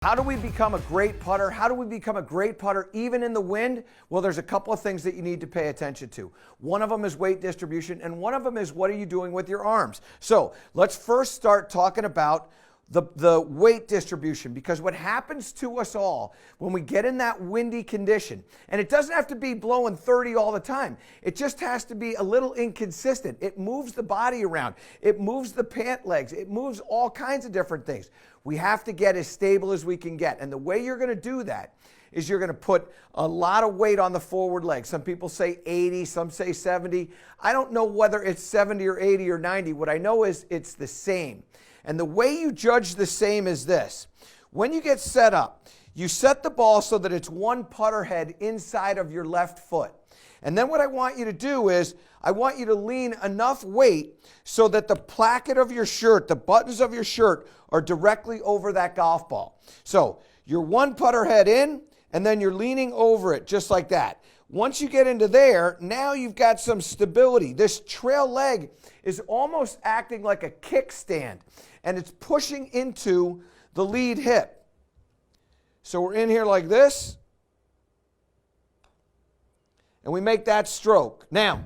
How do we become a great putter? How do we become a great putter even in the wind? Well, there's a couple of things that you need to pay attention to. One of them is weight distribution, and one of them is what are you doing with your arms? So let's first start talking about the weight distribution, because what happens to us all when we get in that windy condition, and it doesn't have to be blowing 30 all the time, it just has to be a little inconsistent. It moves the body around, it moves the pant legs, it moves all kinds of different things. We have to get as stable as we can get, and the way you're going to do that is you're going to put a lot of weight on the forward leg. Some people say 80, some say 70. I don't know whether it's 70 or 80 or 90. What I know is it's the same. And the way you judge the same is this. When you get set up, you set the ball so that it's one putter head inside of your left foot. And then what I want you to do is I want you to lean enough weight so that the placket of your shirt, the buttons of your shirt, are directly over that golf ball. So you're one putter head in, and then you're leaning over it just like that. Once you get into there, now you've got some stability. This trail leg is almost acting like a kickstand, and it's pushing into the lead hip. So we're in here like this, and we make that stroke. Now,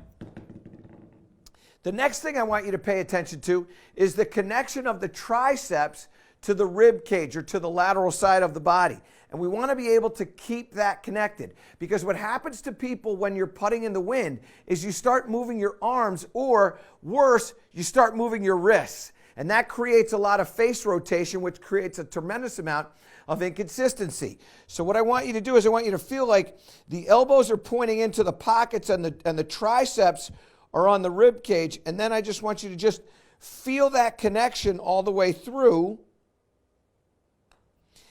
the next thing I want you to pay attention to is the connection of the triceps to the rib cage or to the lateral side of the body. And we want to be able to keep that connected, because what happens to people when you're putting in the wind is you start moving your arms, or worse, you start moving your wrists. And that creates a lot of face rotation, which creates a tremendous amount of inconsistency. So what I want you to do is I want you to feel like the elbows are pointing into the pockets and the triceps are on the rib cage. And then I just want you to just feel that connection all the way through.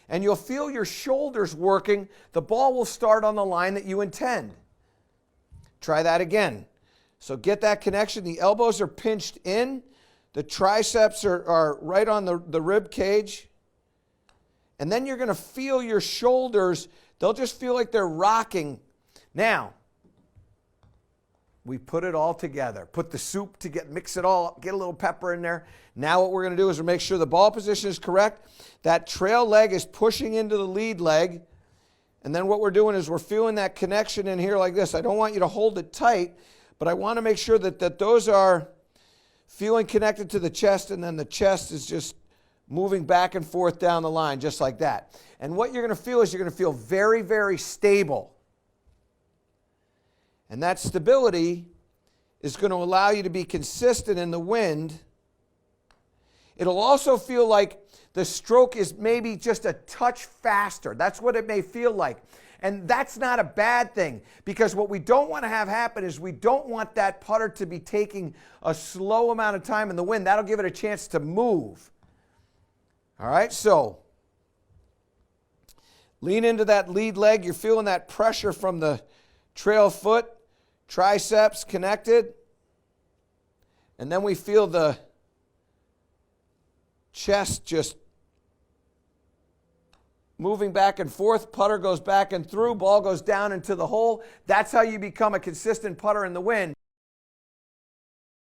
And you'll feel your shoulders working. The ball will start on the line that you intend. Try that again. So get that connection. The elbows are pinched in. The triceps are right on the rib cage. And then you're going to feel your shoulders. They'll just feel like they're rocking. Now, we put it all together. Put the soup together, mix it all up, get a little pepper in there. Now what we're going to do is we'll make sure the ball position is correct. That trail leg is pushing into the lead leg. And then what we're doing is we're feeling that connection in here like this. I don't want you to hold it tight, but I want to make sure that those are feeling connected to the chest, and then the chest is just moving back and forth down the line just like that. And what you're going to feel is you're going to feel very, very stable. And that stability is going to allow you to be consistent in the wind. It'll also feel like the stroke is maybe just a touch faster. That's what it may feel like. And that's not a bad thing, because what we don't want to have happen is we don't want that putter to be taking a slow amount of time in the wind. That'll give it a chance to move. All right, so lean into that lead leg. You're feeling that pressure from the trail foot, triceps connected. And then we feel the chest just moving back and forth. Putter goes back and through, ball goes down into the hole. That's how you become a consistent putter in the wind.